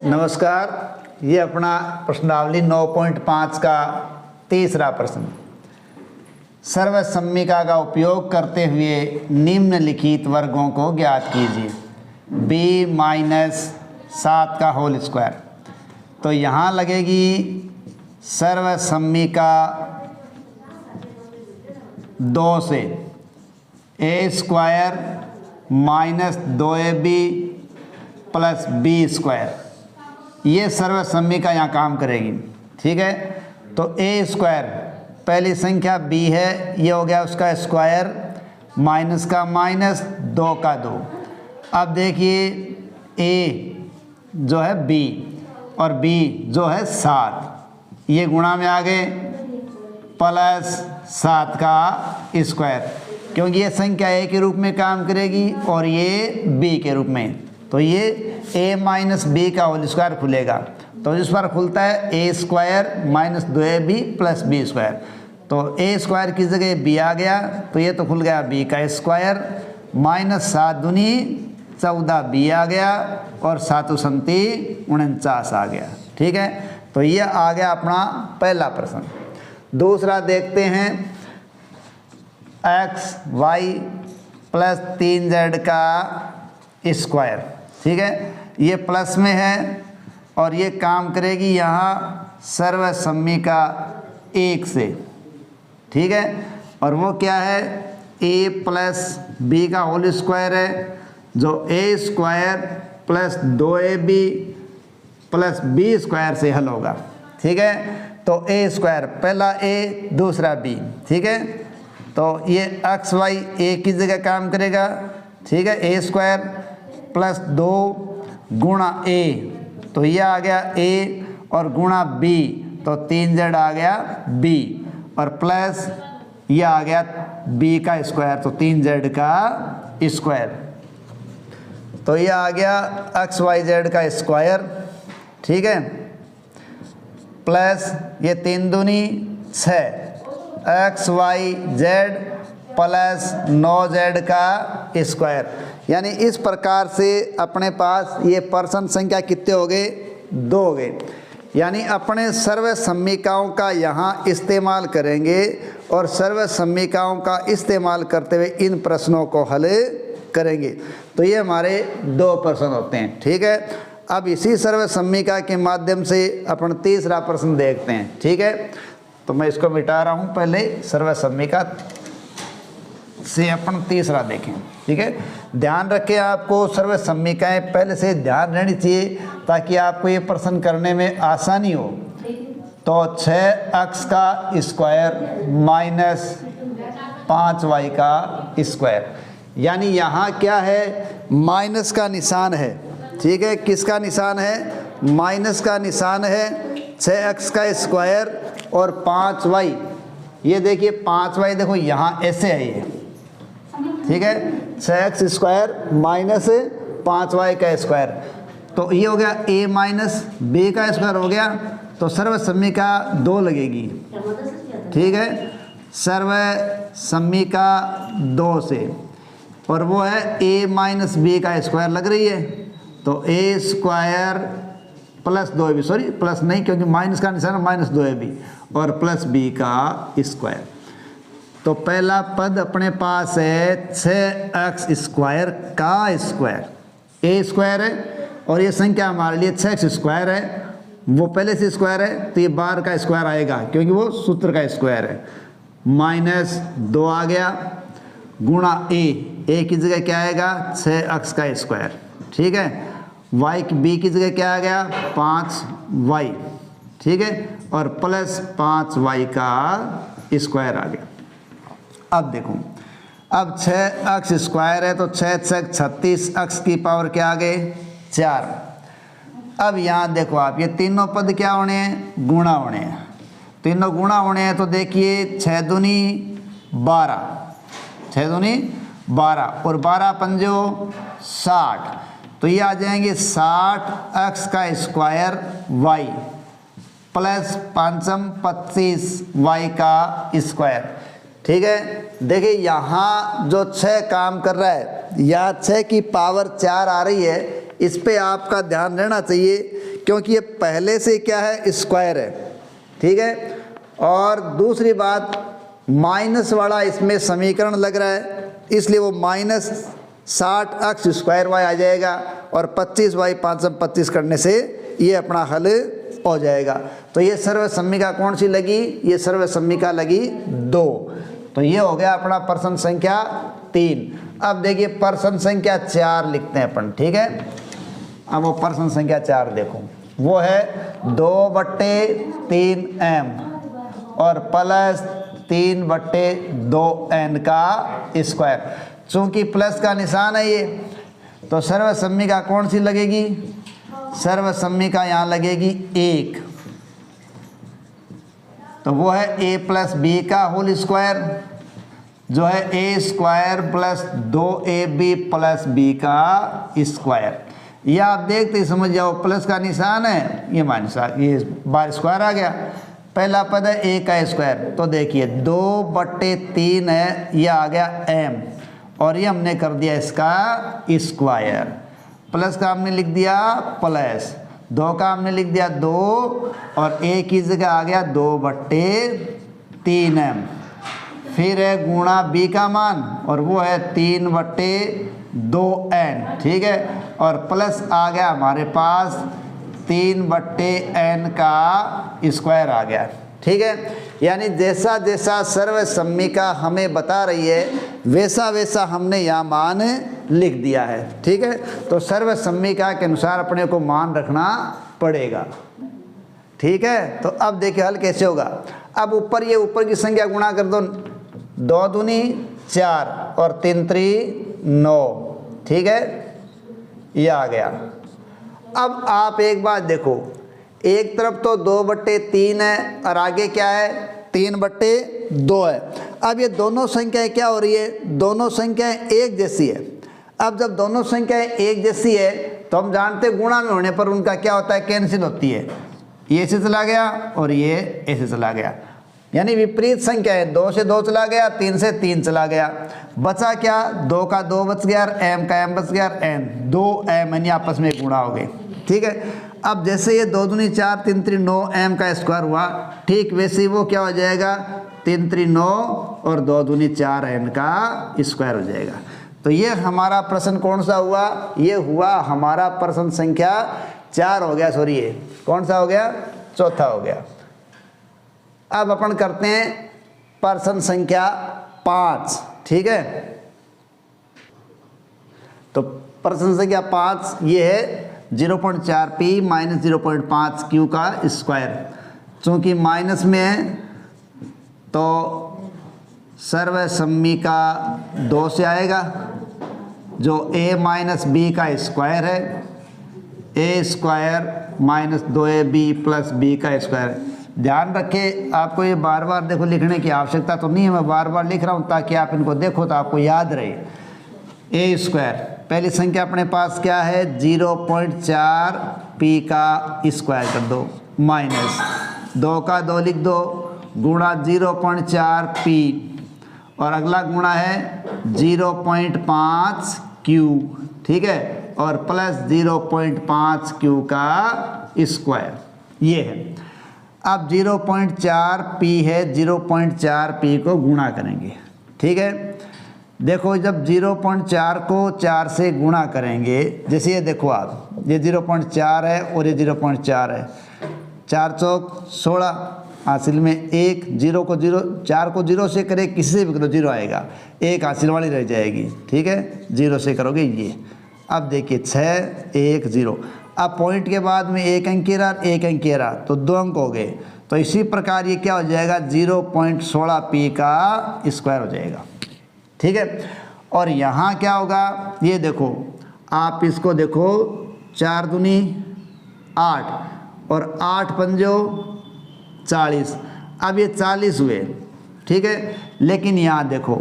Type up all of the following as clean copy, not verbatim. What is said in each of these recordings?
नमस्कार, ये अपना प्रश्नावली 9.5 का तीसरा प्रश्न। सर्वसम्मिका का उपयोग करते हुए निम्नलिखित वर्गों को ज्ञात कीजिए। b-7 का होल स्क्वायर। तो यहाँ लगेगी सर्वसम्मिका 2 से a square minus 2ab plus b square. ये सर्वसम्मिका यहाँ काम करेगी, ठीक है। तो a स्क्वायर पहली संख्या b है, ये हो गया उसका स्क्वायर, माइनस का माइनस, 2 का 2। अब देखिए a जो है b और b जो है 7, ये गुणा में आ गए, प्लस 7 का स्क्वायर, क्योंकि ये संख्या a के रूप में काम करेगी और ये b के रूप में। तो ये a माइनस b का होल स्क्वायर खुलेगा। तो जिस पर खुलता है a square minus 2ab plus b square. तो a स्क्वायर की जगह b आ गया, तो ये तो खुल गया b का स्क्वायर, माइनस 7 दूनी 14b आ गया और 7 संती 49 आ गया, ठीक है। तो ये आ गया अपना पहला प्रश्न। दूसरा देखते हैं, x y प्लस 3z का स्क्वायर, ठीक है। ये प्लस में है और ये काम करेगी यहाँ सर्वसम्मिका 1 से, ठीक है। और वो क्या है, a प्लस b का होल स्क्वायर है, जो a square plus 2ab plus b square से हल होगा, ठीक है। तो a स्क्वायर पहला a दूसरा b, ठीक है। तो ये x y a की जगह काम करेगा, ठीक है। a स्क्वायर प्लस 2 गुणा a, तो ये आ गया a और गुणा b, तो 3z आ गया b और प्लस ये आ गया b का स्क्वायर, तो 3z का स्क्वायर। तो ये आ गया x y z का स्क्वायर, ठीक है, प्लस ये 3 दूनी 6 x y z plus 9z का स्क्वायर। यानी इस प्रकार से अपने पास ये पर्सन संख्या कितने हो गए, 2 हो गए। यानी अपने सर्वसम्मिकाओं का यहाँ इस्तेमाल करेंगे और सर्वसम्मिकाओं का इस्तेमाल करते हुए इन प्रश्नों को हल करेंगे। तो ये हमारे 2 प्रश्न होते हैं, ठीक है। अब इसी सर्वसम्मिका के माध्यम से अपन तीसरा प्रश्न देखते हैं, ठीक है। तो मैं इसको मिटा रहा हूँ, पहले सर्वसम्मिका से अपन तीसरा देखें, ठीक है। ध्यान रखें, आपको सर्वसम्मिकाएं पहले से ध्यान रहनी चाहिए ताकि आपको ये प्रश्न करने में आसानी हो। तो 6x का स्क्वायर माइनस 5y का स्क्वायर, यानी यहाँ क्या है, माइनस का निशान है, ठीक है। किसका निशान है, माइनस का निशान है। 6x का स्क्वायर और 5y, ये देखिए 5y देखो यहाँ ऐसे है ये, ठीक है। 6x स्क्वायर माइनस 5y का स्क्वायर, तो ये हो गया a माइनस b का स्क्वायर हो गया। तो सर्वसम्मिका 2 लगेगी, ठीक है, सर्वसम्मिका 2 से, और वो है a माइनस b का स्क्वायर लग रही है। तो a square plus 2ab, sorry plus नहीं क्योंकि माइनस का निशान माइनस 2ab और प्लस b का स्क्वायर। तो पहला पद अपने पास है 6x स्क्वायर का स्क्वायर, a स्क्वायर है और ये संख्या हमारे लिए 6x स्क्वायर है, वो पहले से स्क्वायर है तो ये 12 का स्क्वायर आएगा क्योंकि वो सूत्र का स्क्वायर है, माइनस 2 आ गया गुणा a की जगह क्या आएगा, 6x का स्क्वायर, ठीक है। b की जगह क्या आ गया, 5y, ठीक है, और प्लस 5y का स्क्वायर आ गया। अब देखो, अब 6x स्क्वायर है तो 6 6 36, x की पावर क्या आ गए, 4। अब यहाँ देखो आप, ये तीनों पद क्या होने हैं, गुणा होने हैं, तीनों गुणा होने हैं। तो देखिए 6 दूनी 12, 6 दूनी 12 और 12 पंजो 60, तो ये आ जाएंगे 60x का स्क्वायर y प्लस 5 25y का स्क्वायर, ठीक है। देखिए यहाँ जो 6 काम कर रहा है, यहाँ 6 की पावर 4 आ रही है, इस पे आपका ध्यान रहना चाहिए क्योंकि ये पहले से क्या है, स्क्वायर है, ठीक है। और दूसरी बात, माइनस वाला इसमें समीकरण लग रहा है, इसलिए वो -60x² y आ जाएगा और 25y 525 करने से ये अपना हल हो जाएगा। तो ये सर्वसम्मिका कौन सी लगी, ये सर्वसम्मिका लगी 2। तो ये हो गया अपना प्रश्न संख्या 3। अब देखिए प्रश्न संख्या 4 लिखते हैं अपन, ठीक है। अब वो प्रश्न संख्या 4 देखो, वो है 2/3m और प्लस 3/2n का स्क्वायर। चूंकि प्लस का निशान है ये, तो सर्वसम्मिका कौन सी लगेगी, सर्वसम्मिका यहाँ लगेगी 1। तो वो है a + b का होल स्क्वायर, जो है a² + 2ab + b का स्क्वायर। ये आप देखते ही समझ जाओ, प्लस का निशान है, ये माइनस, ये बार स्क्वायर आ गया। पहला पद है a का स्क्वायर, तो देखिए 2/3 है, ये आ गया m और ये हमने कर दिया इसका स्क्वायर। प्लस का हमने लिख दिया प्लस, 2 का हमने लिख दिया 2 और a की जगह आ गया 2/3m। फिर है गुणा b का मान और वो है 3/2n, ठीक है। और प्लस आ गया हमारे पास 3/n का स्क्वायर आ गया, ठीक है। यानी जैसा जैसा सर्वसम्मिका हमें बता रही है वैसा वैसा हमने यहाँ मान लिख दिया है, ठीक है। तो सर्वसम्मिका के अनुसार अपने को मान रखना पड़ेगा, ठीक है। तो अब देखिए हल कैसे होगा। अब ऊपर ये ऊपर की संख्या गुणा कर दो, 2 दूनी 4 और 3 3 9, ठीक है, ये आ गया। अब आप एक बात देखो, एक तरफ तो 2/3 है और आगे क्या है, 3/2 है। अब ये दोनों संख्याएं क्या हो रही है, दोनों संख्याएं एक जैसी है। अब जब दोनों संख्याएं एक जैसी है तो हम जानते हैं गुणा में होने पर उनका क्या होता है, कैंसिल होती है। ये ऐसे चला गया और ये ऐसे चला गया, यानी विपरीत संख्या है। 2 से 2 चला गया, 3 से 3 चला गया, बचा क्या, 2 का 2 बच गया, m का m बच गया, n 2m यानी आपस में गुणा हो गए, ठीक है। अब जैसे ये 2 दूनी 4 3 3 9 m का स्क्वायर हुआ, ठीक वैसे ही वो क्या हो जाएगा, 3 3 9 और 2 दूनी 4 n का स्क्वायर हो जाएगा। तो ये हमारा प्रश्न कौन सा हुआ, ये हुआ हमारा प्रश्न संख्या 4 हो गया, सॉरी ये कौन सा हो गया, चौथा हो गया। अब अपन करते हैं प्रश्न संख्या 5, ठीक है। तो प्रश्न संख्या 5 ये है 0.4p - 0.5q का स्क्वायर। चूँकि माइनस में है तो सर्वसम्मिका 2 से आएगा, जो a - b का स्क्वायर है, a² - 2ab + b का स्क्वायर। ध्यान रखें, आपको ये बार बार देखो लिखने की आवश्यकता तो नहीं है, मैं बार बार लिख रहा हूँ ताकि आप इनको देखो तो आपको याद रहे। a², पहली संख्या अपने पास क्या है, 0.4p का स्क्वायर कर दो, माइनस 2 का 2 लिख दो, गुणा 0.4p और अगला गुणा है 0.5q, ठीक है, और प्लस 0.5q का स्क्वायर, ये है। अब 0.4p है, 0.4p को गुणा करेंगे, ठीक है। देखो जब 0.4 को 4 से गुणा करेंगे, जैसे ये देखो आप, ये 0.4 है और ये 0.4 है, 4 चौक 16, हासिल में 1, 0 को 0, 4 को 0 से करे किसी से भी करो 0 आएगा, 1 हासिल वाली रह जाएगी, ठीक है, 0 से करोगे ये। अब देखिए 6 1 0, अब पॉइंट के बाद में 1 अंक रहा, 1 अंक रहा, तो 2 अंक हो गए। तो इसी प्रकार ये क्या हो जाएगा, 0.16p का स्क्वायर हो जाएगा, ठीक है। और यहाँ क्या होगा, ये देखो आप इसको देखो, 4 दूनी 8 और 8 पंजो 40, अब ये 40 हुए, ठीक है। लेकिन यहाँ देखो,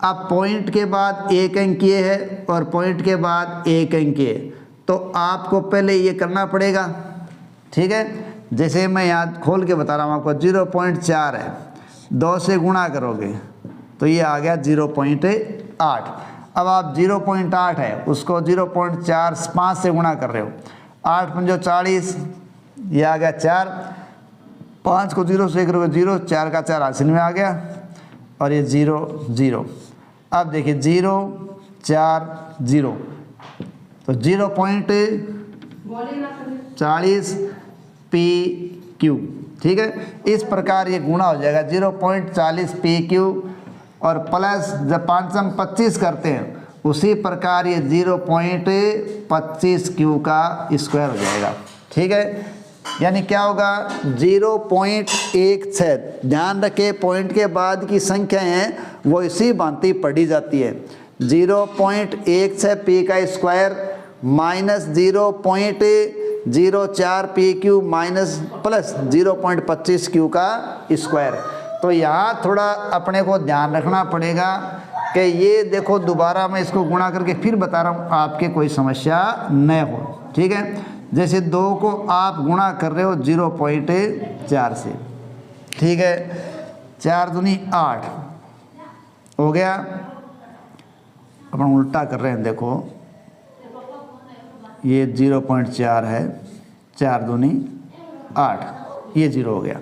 अब पॉइंट के बाद 1 अंक ये है और पॉइंट के बाद 1 अंक ये, तो आपको पहले ये करना पड़ेगा, ठीक है। जैसे मैं यहाँ खोल के बता रहा हूँ आपको, 0.4 है, 2 से गुणा करोगे तो ये आ गया 0.8। अब आप 0.8 है उसको 0.45 से गुणा कर रहे हो, 8 पंजो 40, ये आ गया 4, 5 को 0 से 1 करोगे 0, 4 का 4 हासिल में आ गया और ये 0 0। अब देखिए 0 4 0 तो 0.40 PQ, ठीक है। इस प्रकार ये गुणा हो जाएगा 0.40 PQ और प्लस जब 5 हम 25 करते हैं उसी प्रकार ये 0.25 Q का स्क्वायर हो जाएगा, ठीक है। यानी क्या होगा 0.16। ध्यान रखें पॉइंट के बाद की संख्या है वो इसी भांति पढ़ी जाती है। 0.16 P का square minus 0.04 PQ minus plus 0.25 Q का स्क्वायर। तो यहाँ थोड़ा अपने को ध्यान रखना पड़ेगा कि ये देखो दोबारा मैं इसको गुणा करके फिर बता रहा हूँ आपके कोई समस्या न हो, ठीक है। जैसे 2 को आप गुणा कर रहे हो 0.4 से, ठीक है। 4 दूनी 8 हो गया। अपन उल्टा कर रहे हैं, देखो ये 0.4 है, 4 दूनी 8, ये 0 हो गया।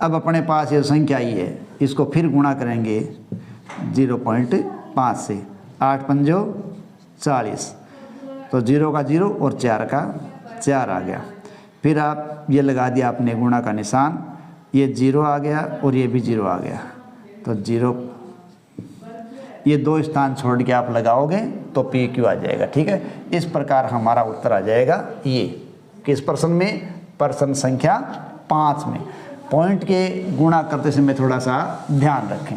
अब अपने पास ये संख्या आई है, इसको फिर गुणा करेंगे 0.5 से, 8 पंजो 40, तो 0 का 0 और 4 का 4 आ गया। फिर आप ये लगा दिया आपने गुणा का निशान, ये 0 आ गया और ये भी 0 आ गया, तो 0 ये 2 स्थान छोड़ के आप लगाओगे तो PQ आ जाएगा, ठीक है। इस प्रकार हमारा उत्तर आ जाएगा ये किस प्रश्न में, प्रश्न संख्या 5 में। पॉइंट के गुणा करते समय थोड़ा सा ध्यान रखें।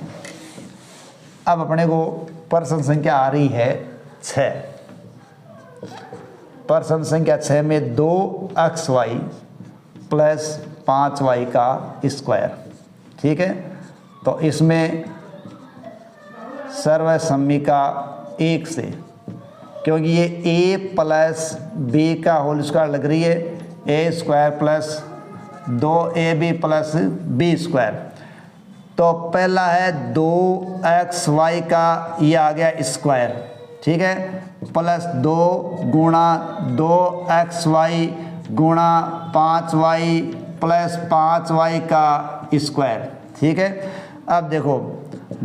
अब अपने को प्रश्न संख्या आ रही है 6। प्रश्न संख्या 6 में 2xy प्लस 5y का स्क्वायर, ठीक है। तो इसमें सर्वसम्मिका 1 से, क्योंकि ये a प्लस b का होल स्क्वायर लग रही है, a square plus 2ab plus b square. तो पहला है 2xy का ये आ गया स्क्वायर, ठीक है, प्लस 2 गुणा 2xy गुणा 5y प्लस 5y का स्क्वायर, ठीक है। अब देखो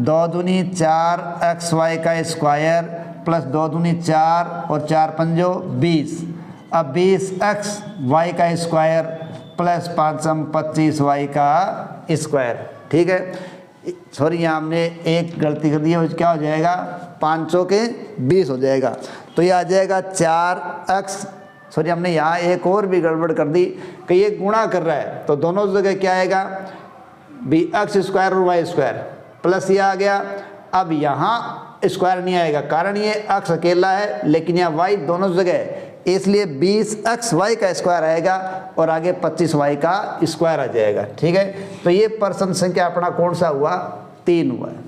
2 दूनी 4xy का स्क्वायर प्लस 2 दूनी 4 और 4 पंजो 20। अब 20xy का स्क्वायर प्लस 5 25y का स्क्वायर, ठीक है। सॉरी यहाँ हमने एक गलती कर दी है, क्या हो जाएगा 500 के 20 हो जाएगा, तो ये आ जाएगा 4x। सॉरी हमने यहाँ एक और भी गड़बड़ कर दी कि ये गुणा कर रहा है, तो दोनों जगह क्या आएगा x स्क्वायर और y स्क्वायर प्लस ये आ गया। अब यहाँ स्क्वायर नहीं आएगा, कारण ये x अकेला है लेकिन यहाँ y दोनों जगह है, इसलिए 20xy का स्क्वायर आएगा और आगे 25y का स्क्वायर आ जाएगा, ठीक है। तो ये प्रश्न संख्या अपना कौन सा हुआ, 3 हुआ है।